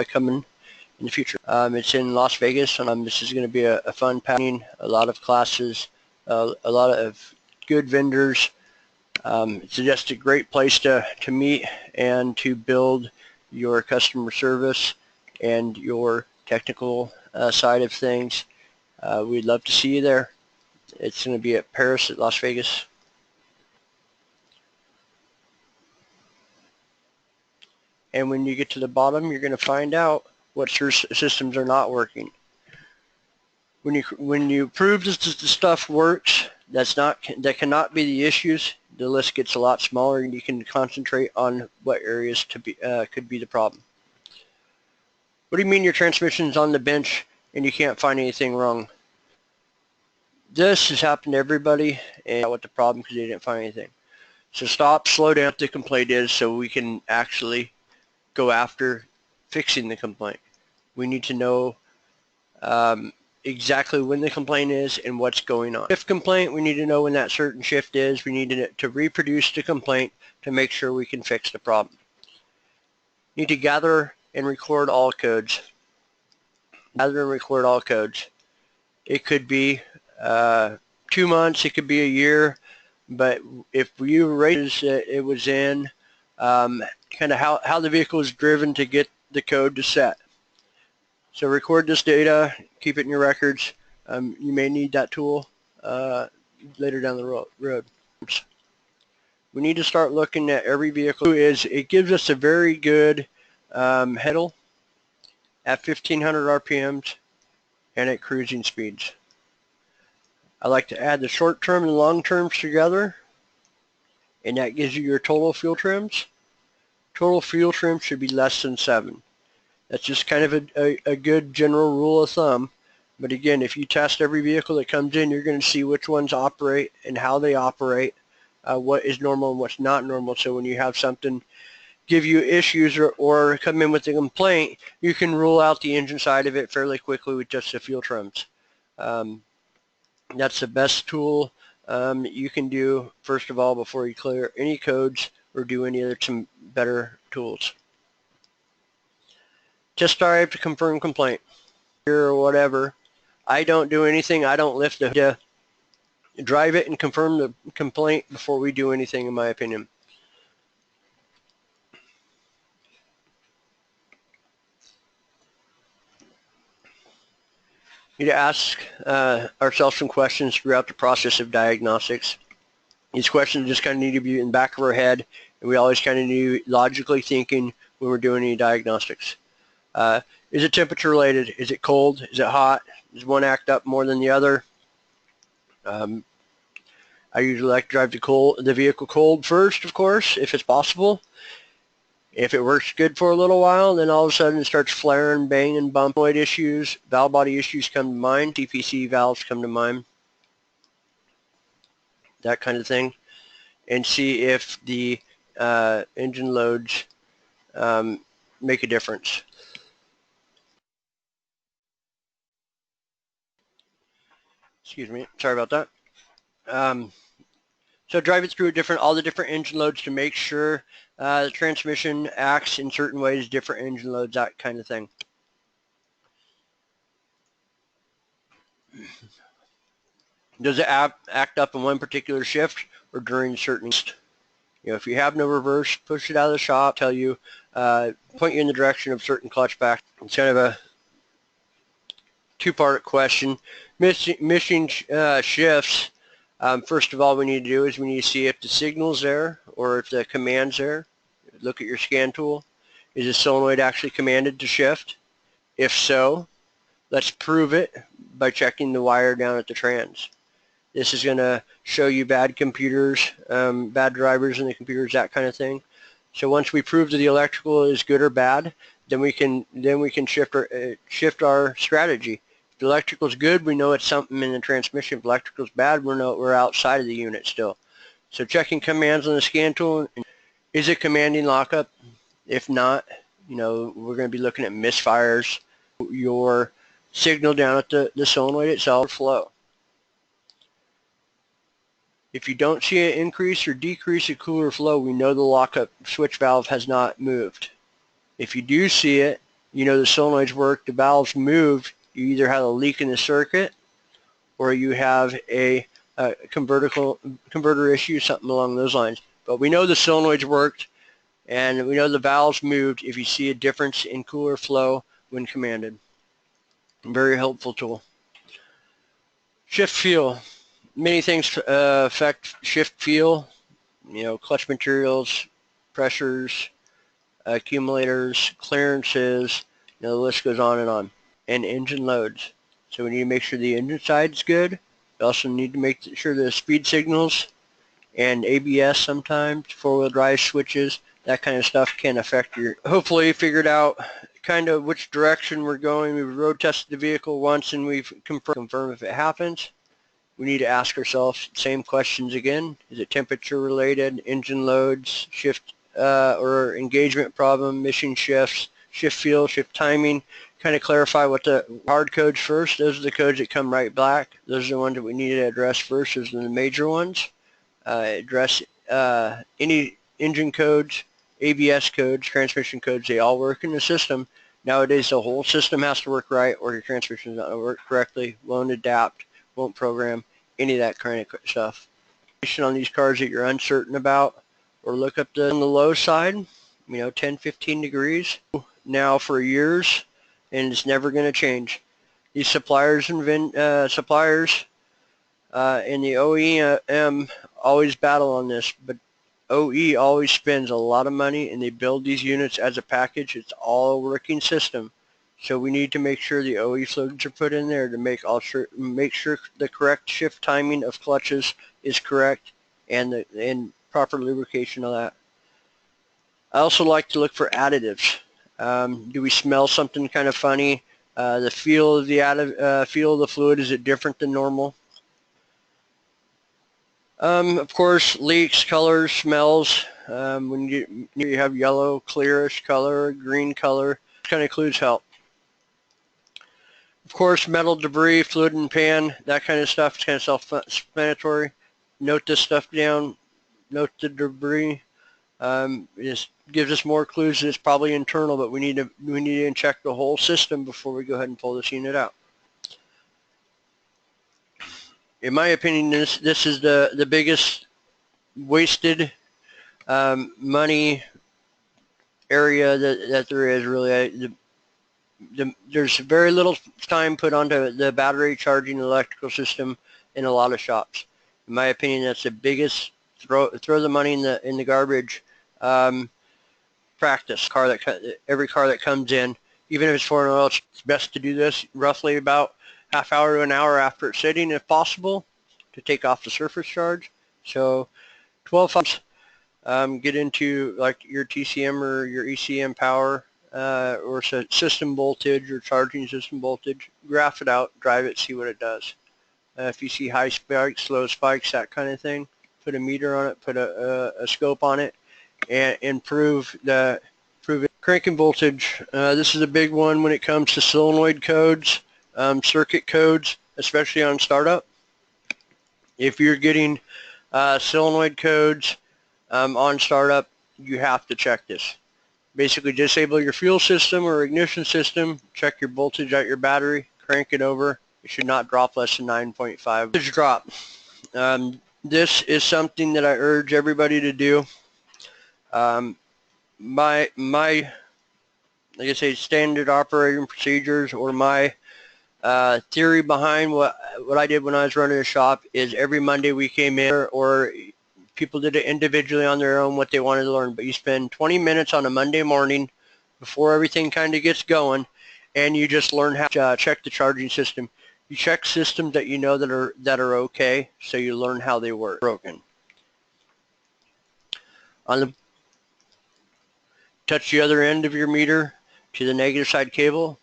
coming in the future. It's in Las Vegas, and this is going to be a fun pattern. A lot of classes, a lot of good vendors. It's just a great place to meet and to build your customer service and your technical side of things. We'd love to see you there. It's going to be at Paris at Las Vegas. And when you get to the bottom, you're going to find out what systems are not working. When you prove that the stuff works, that cannot be the issues. The list gets a lot smaller, and you can concentrate on what areas could be the problem. What do you mean your transmission's on the bench and you can't find anything wrong? This has happened to everybody, and what the problem because they didn't find anything. So stop, slow down what the complaint is, so we can actually go after fixing the complaint. We need to know exactly when the complaint is and what's going on. Shift complaint, we need to know when that certain shift is. We need to reproduce the complaint to make sure we can fix the problem. You need to gather and record all codes. Gather and record all codes. It could be 2 months, it could be a year, but if you rate it was in kind of how the vehicle is driven to get the code to set. So record this data, keep it in your records. You may need that tool later down the road. We need to start looking at every vehicle. It gives us a very good headle at 1500 RPMs and at cruising speeds. I like to add the short term and long terms together, and that gives you your total fuel trims. Total fuel trim should be less than 7. That's just kind of a good general rule of thumb. But again, if you test every vehicle that comes in, you're going to see which ones operate and how they operate, what is normal and what's not normal. So when you have something give you issues or come in with a complaint, you can rule out the engine side of it fairly quickly with just the fuel trims. That's the best tool you can do, first of all, before you clear any codes or do any other some better tools. Test drive to confirm complaint or whatever. I don't do anything. I don't lift the drive it and confirm the complaint before we do anything, in my opinion. We need to ask ourselves some questions throughout the process of diagnostics. These questions just kind of need to be in the back of our head, and we always kind of need logically thinking when we're doing any diagnostics. Is it temperature related? Is it cold? Is it hot? Does one act up more than the other? I usually like to drive the vehicle cold first, of course, if it's possible. If it works good for a little while, then all of a sudden it starts flaring, banging, bumping issues, valve body issues come to mind, TPC valves come to mind, that kind of thing, and see if the engine loads make a difference. Excuse me, sorry about that. So drive it through all the different engine loads to make sure the transmission acts in certain ways, different engine loads, that kind of thing. Does it act up in one particular shift or during certain? If you have no reverse, push it out of the shop, tell you, point you in the direction of certain clutch back. It's kind of a two-part question. Missing shifts. First of all, we need to do is we need to see if the signal's there or if the command's there. Look at your scan tool. Is the solenoid actually commanded to shift? If so, let's prove it by checking the wire down at the trans. This is going to show you bad computers, bad drivers in the computers, that kind of thing. So once we prove that the electrical is good or bad, then we can shift our strategy. If the electrical is good, we know it's something in the transmission. If the electrical is bad, we're outside of the unit still. So checking commands on the scan tool. Is it commanding lockup? If not, we're going to be looking at misfires. Your signal down at the solenoid itself flow. If you don't see an increase or decrease of cooler flow, we know the lockup switch valve has not moved. If you do see it, you know the solenoids work, the valves moved, you either have a leak in the circuit or you have a converter issue, something along those lines. But we know the solenoids worked, and we know the valves moved if you see a difference in cooler flow when commanded. Very helpful tool. Shift feel. Many things affect shift feel. You know, clutch materials, pressures, accumulators, clearances, you know, the list goes on, and engine loads. So we need to make sure the engine side's good. We also need to make sure the speed signals and ABS sometimes, four-wheel drive switches, that kind of stuff can affect your, hopefully figured out kind of which direction we're going. We've road tested the vehicle once and we've confirmed if it happens. We need to ask ourselves same questions again. Is it temperature related, engine loads, shift or engagement problem, missing shifts, shift feel, shift timing? Kind of clarify what the hard codes first. Those are the codes that come right back. Those are the ones that we need to address first. Those are the major ones. Address any engine codes, ABS codes, transmission codes. They all work in the system. Nowadays the whole system has to work right or your transmission is not going to work correctly, won't adapt, won't program, any of that kind of stuff. On these cars that you're uncertain about, or look up on the low side, you know, 10-15 degrees now for years, and it's never going to change. These suppliers and suppliers and the OEM always battle on this, but OE always spends a lot of money and they build these units as a package. It's all a working system. So we need to make sure the OE fluids are put in there to make sure the correct shift timing of clutches is correct and proper lubrication of that. I also like to look for additives. Do we smell something kind of funny? The feel of the feel of the fluid, is it different than normal? Of course, leaks, colors, smells. When you have yellow, clearish color, green color, kind of clues help. Of course, metal debris, fluid and pan, that kind of stuff is kind of self-explanatory. Note this stuff down. Note the debris. It gives us more clues that it's probably internal, but we need to check the whole system before we go ahead and pull this unit out. In my opinion, this is the biggest wasted money area that there is, really. There's very little time put onto the battery charging electrical system in a lot of shops. In my opinion, that's the biggest throw the money in the garbage practice. Every car that comes in, even if it's foreign oil, it's best to do this roughly about half hour to an hour after it's sitting, if possible, to take off the surface charge. So 12 hours, get into like your TCM or your ECM power or system voltage or charging system voltage, graph it out, drive it, see what it does. If you see high spikes, low spikes, that kind of thing, put a meter on it, put a scope on it, and prove it. Cranking voltage, this is a big one when it comes to solenoid codes, circuit codes, especially on startup. If you're getting solenoid codes on startup, you have to check this. Basically disable your fuel system or ignition system, check your voltage at your battery, crank it over. It should not drop less than 9.5. Voltage drop. This is something that I urge everybody to do. My like I say, standard operating procedures, or my theory behind what I did when I was running a shop, is every Monday we came in, or people did it individually on their own, what they wanted to learn, but you spend 20 minutes on a Monday morning before everything kind of gets going, and you just learn how to check the charging system. You check systems that you know that are okay, so you learn how they work. Broken. Touch the other end of your meter to the negative side cable.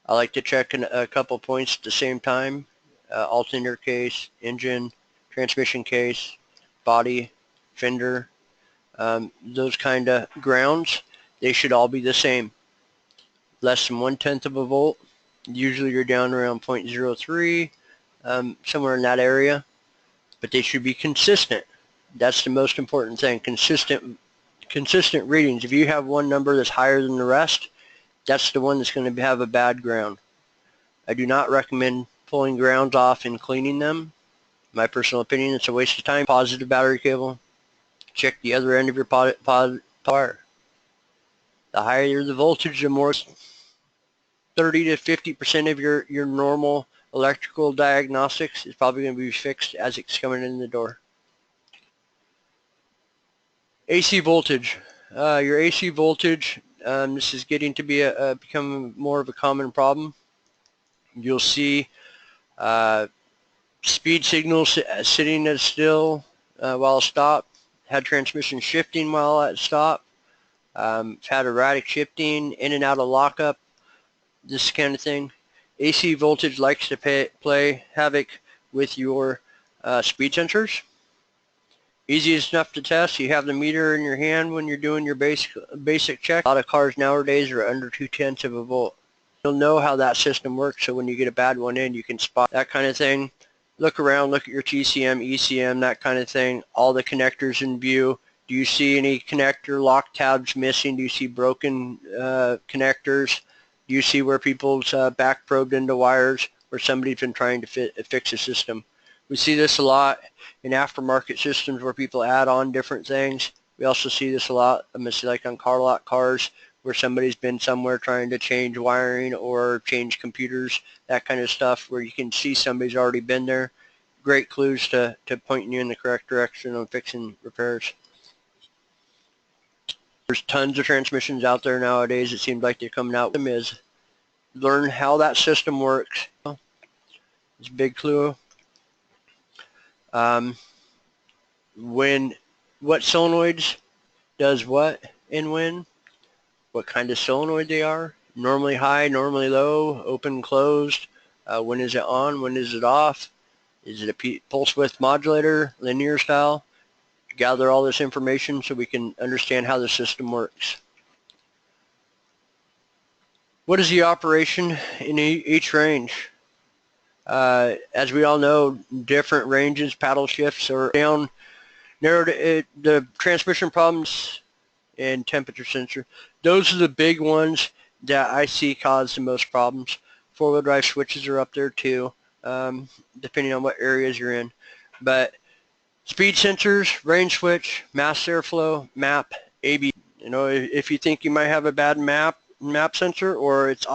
I like to check a couple points at the same time. Alternator case, engine, transmission case, body, fender, those kind of grounds, they should all be the same. Less than 1/10 of a volt. Usually you're down around 0.03, somewhere in that area, but they should be consistent. That's the most important thing, consistent readings. If you have one number that's higher than the rest, That's the one that's going to have a bad ground. I do not recommend pulling grounds off and cleaning them. My personal opinion, it's a waste of time. Positive battery cable. Check the other end of your wire. The higher the voltage, the more 30 to 50% of your normal electrical diagnostics is probably going to be fixed as it's coming in the door. AC voltage. Your AC voltage, this is getting to be become more of a common problem. You'll see speed signals sitting at still while stopped, had transmission shifting while at stop, had erratic shifting, in and out of lockup, this kind of thing. AC voltage likes to play havoc with your speed sensors. Easiest enough to test. You have the meter in your hand when you're doing your basic check. A lot of cars nowadays are under 0.2 of a volt. You'll know how that system works, so when you get a bad one in, you can spot that kind of thing. Look around, look at your TCM, ECM, that kind of thing. All the connectors in view. Do you see any connector lock tabs missing? Do you see broken connectors? Do you see where people's back probed into wires where somebody's been trying to fix a system? We see this a lot in aftermarket systems where people add on different things. We also see this a lot, like on car lot cars, where somebody's been somewhere trying to change wiring or change computers, that kind of stuff, where you can see somebody's already been there. Great clues to pointing you in the correct direction on fixing repairs. There's tons of transmissions out there nowadays. It seems like they're coming out. Them is learn how that system works. It's a big clue. What solenoids does what and when, what kind of solenoid they are, normally high, normally low, open, closed, when is it on, when is it off, is it a pulse width modulator, linear style. Gather all this information so we can understand how the system works. What is the operation in each range? As we all know, different ranges, paddle shifts are down, narrowed. The transmission problems and temperature sensor, those are the big ones that I see cause the most problems. Four-wheel drive switches are up there too, depending on what areas you're in. But speed sensors, range switch, mass airflow, map, AB. You know, if you think you might have a bad map sensor, or its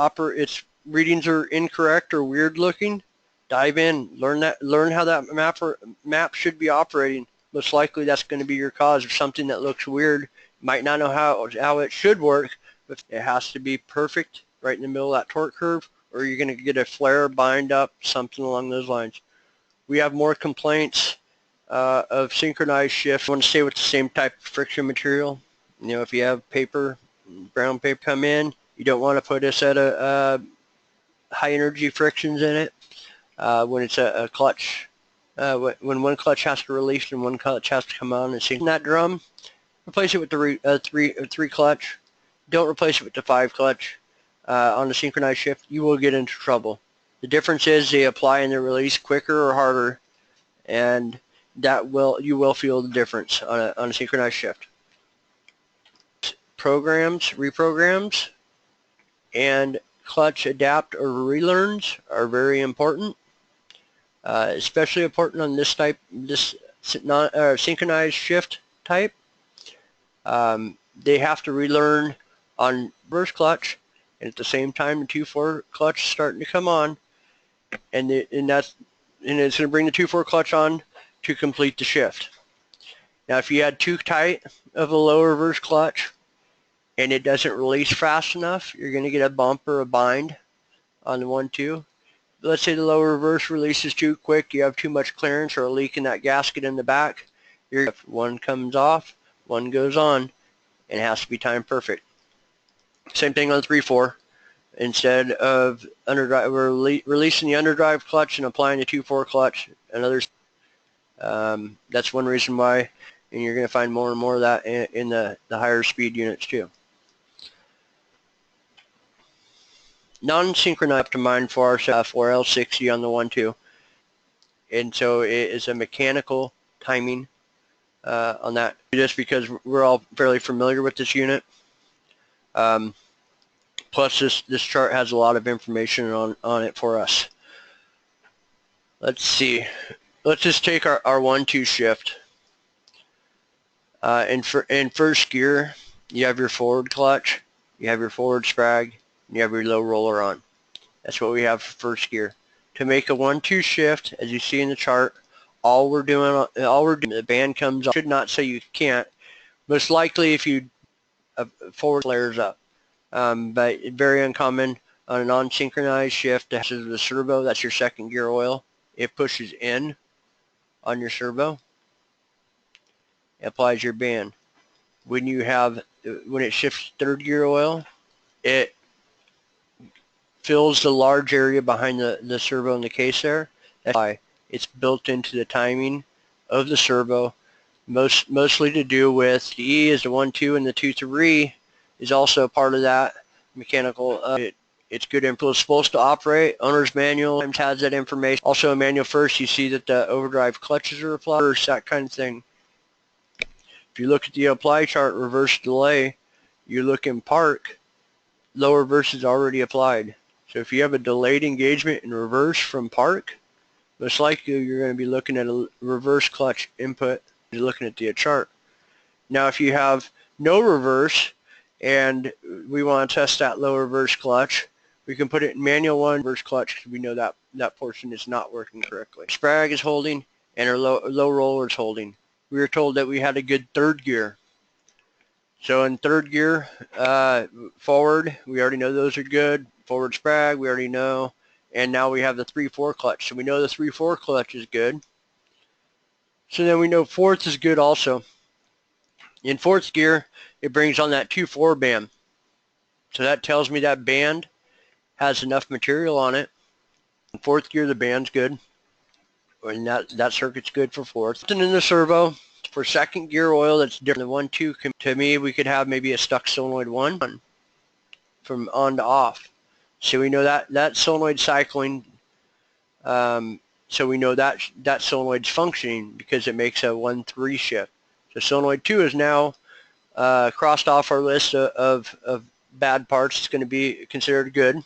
readings are incorrect or weird looking, dive in, learn how that map should be operating. Most likely that's going to be your cause of something that looks weird. Might not know how it should work, but it has to be perfect right in the middle of that torque curve, or you're going to get a flare, bind up, something along those lines. We have more complaints of synchronized shift. You want to stay with the same type of friction material. You know, if you have paper, brown paper come in, you don't want to put a set of high energy frictions in it when it's a clutch. When one clutch has to release and one clutch has to come on and sync that drum, replace it with the three clutch. Don't replace it with the 5 clutch. On the synchronized shift, you will get into trouble. The difference is they apply and they release quicker or harder, and you will feel the difference on a synchronized shift. Reprograms, and clutch adapt or relearns are very important. Especially important on this synchronized shift type. They have to relearn on reverse clutch, and at the same time the 2/4 clutch is starting to come on, and it's going to bring the 2/4 clutch on to complete the shift. Now, if you had too tight of a low reverse clutch and it doesn't release fast enough, you're going to get a bump or a bind on the 1-2. Let's say the lower reverse releases too quick, you have too much clearance or a leak in that gasket in the back. One comes off, one goes on, and it has to be timed perfect. Same thing on 3/4. Instead of underdrive, we're releasing the underdrive clutch and applying the 2/4 clutch. That's one reason why, and you're going to find more and more of that in the higher speed units too. Non-synchronized to mine for our 4L60 on the 1-2, and so it is a mechanical timing on that. Just because we're all fairly familiar with this unit. Plus this chart has a lot of information on it for us. Let's see. Let's just take our 1-2 shift. In first gear, you have your forward clutch, you have your forward sprag, and you have your low roller on. That's what we have for first gear. To make a 1-2 shift, as you see in the chart, all we're doing, the band comes off. Should not say you can't. Most likely, if you forward flares up, but very uncommon on a non-synchronized shift. This is the servo. That's your second gear oil. It pushes in on your servo. Applies your band. When it shifts third gear oil, it fills the large area behind the servo and the case there. That's why it's built into the timing of the servo, mostly to do with the E is the 1-2 and the 2-3 is also part of that mechanical. It's good info. It's supposed to operate. Owner's manual sometimes has that information. Also in manual first, you see that the overdrive clutches are applied, that kind of thing. If you look at the apply chart, reverse delay, you look in park, low reverse is already applied. So if you have a delayed engagement in reverse from park, most likely you're going to be looking at a reverse clutch input. You're looking at the chart. Now if you have no reverse and we want to test that low reverse clutch, we can put it in manual 1 reverse clutch because we know that portion is not working correctly. Sprag is holding and our low roller is holding. We were told that we had a good third gear. So in third gear, forward, we already know those are good. Forward sprag, we already know. And now we have the 3-4 clutch. So we know the 3-4 clutch is good. So then we know fourth is good also. In fourth gear, it brings on that 2-4 band. So that tells me that band has enough material on it. In fourth gear, the band's good. And that circuit's good for fourth. And in the servo, for second gear oil, that's different than 1-2. To me, we could have maybe a stuck solenoid 1 from on to off. So we know that solenoid cycling. So we know that solenoid's functioning because it makes a 1-3 shift. So solenoid 2 is now crossed off our list of bad parts. It's going to be considered good.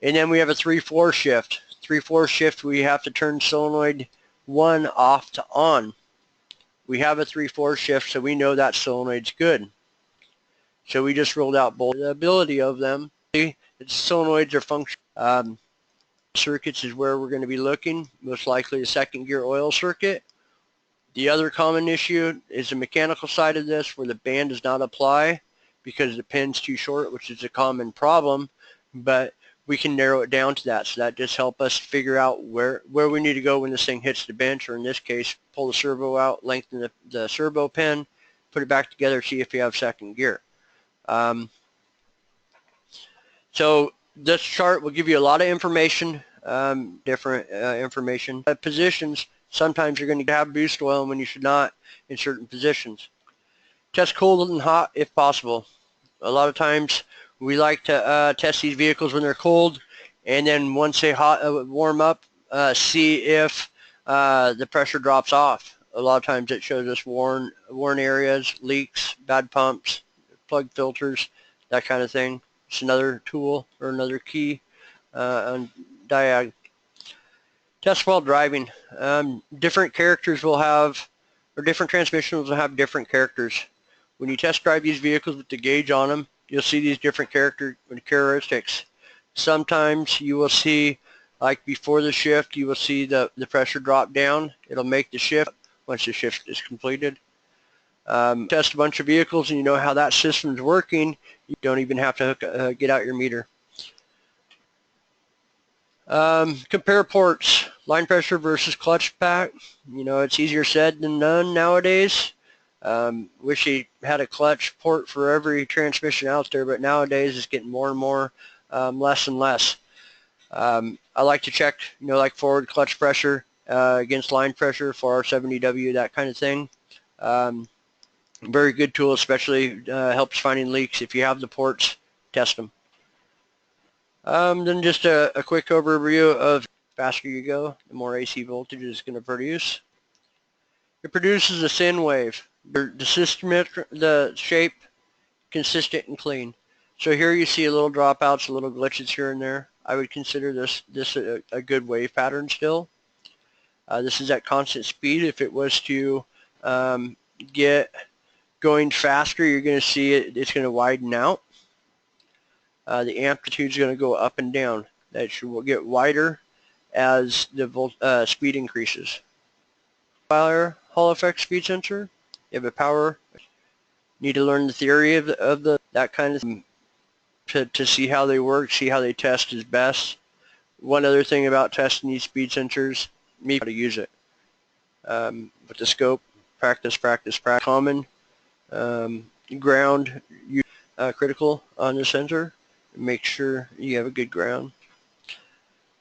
And then we have a 3-4 shift. 3-4 shift, we have to turn solenoid 1 off to on. We have a 3-4 shift, so we know that solenoid's good. So we just rolled out both. The ability of them, its solenoids are functional. Circuits is where we're going to be looking, most likely the second gear oil circuit. The other common issue is the mechanical side of this, where the band does not apply because the pin's too short, which is a common problem, but we can narrow it down to that. So that just helps us figure out where we need to go when this thing hits the bench, or in this case, pull the servo out, lengthen the servo pin, put it back together, see if you have second gear. So this chart will give you a lot of information, different information. Positions, sometimes you're going to have boost oil when you should not in certain positions. Test cold and hot if possible. A lot of times we like to test these vehicles when they're cold, and then once they warm up, see if the pressure drops off. A lot of times it shows us worn areas, leaks, bad pumps, plug filters, that kind of thing. It's another tool or another key on Diag. Test while driving. Different characters will have, or different transmissions will have different characters. When you test drive these vehicles with the gauge on them, you'll see these different characteristics. Sometimes you will see, like before the shift, you will see the pressure drop down. It'll make the shift once the shift is completed. Test a bunch of vehicles and you know how that system's working. You don't even have to get out your meter. Compare ports, line pressure versus clutch pack. You know, it's easier said than done nowadays. Wish you had a clutch port for every transmission out there, but nowadays it's getting more and more, less and less. I like to check, you know, like forward clutch pressure against line pressure for R70W, that kind of thing. Very good tool, especially helps finding leaks. If you have the ports, test them. Then just a quick overview of the faster you go, the more AC voltage it's going to produce. It produces a sine wave. The shape consistent and clean. So here you see a little dropouts, a little glitches here and there. I would consider this a good wave pattern still. This is at constant speed. If it was to get going faster, you're going to see it's going to widen out. The amplitude is going to go up and down. That should get wider as the speed increases. Hall effect speed sensor. You have a power. Need to learn the theory of that kind of thing to see how they work, see how they test is best. One other thing about testing these speed sensors, how to use it. With the scope, practice. Common ground critical on the sensor. Make sure you have a good ground.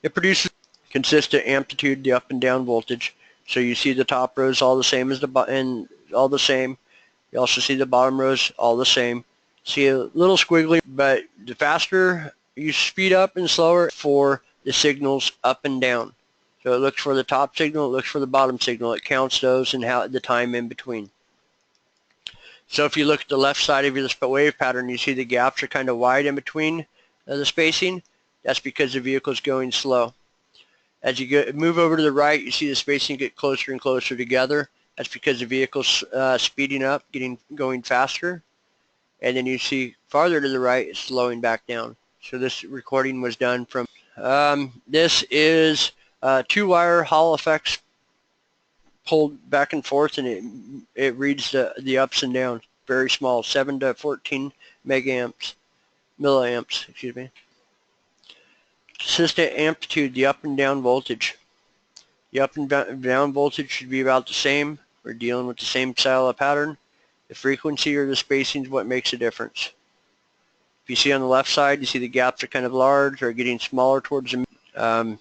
It produces consistent amplitude, the up and down voltage. So you see the top rows all the same as all the same. You also see the bottom rows all the same. See a little squiggly, but the faster you speed up and slower for the signals up and down. So it looks for the top signal, it looks for the bottom signal. It counts those and the time in between. So if you look at the left side of your wave pattern, you see the gaps are kind of wide in between the spacing. That's because the vehicle's going slow. As you move over to the right, you see the spacing get closer and closer together. That's because the vehicle's speeding up, going faster. And then you see farther to the right, it's slowing back down. So this recording was done from, this is 2-wire Hall effects pulled back and forth, and it reads the ups and downs. Very small, 7 to 14 milliamps, excuse me. Consistent amplitude, the up and down voltage. The up and down voltage should be about the same. We're dealing with the same style of pattern. The frequency or the spacing is what makes a difference. If you see on the left side, you see the gaps are kind of large or getting smaller towards the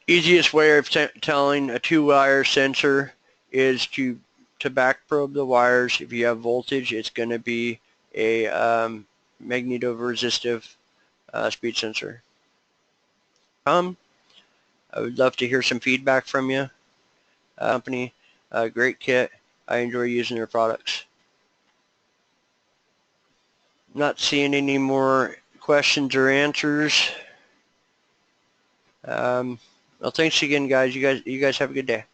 easiest way of telling a 2-wire sensor is to back probe the wires. If you have voltage, it's going to be a magnetoresistive speed sensor. I would love to hear some feedback from you. Company, great kit. I enjoy using their products. Not seeing any more questions or answers. Well, thanks again, guys. You guys have a good day.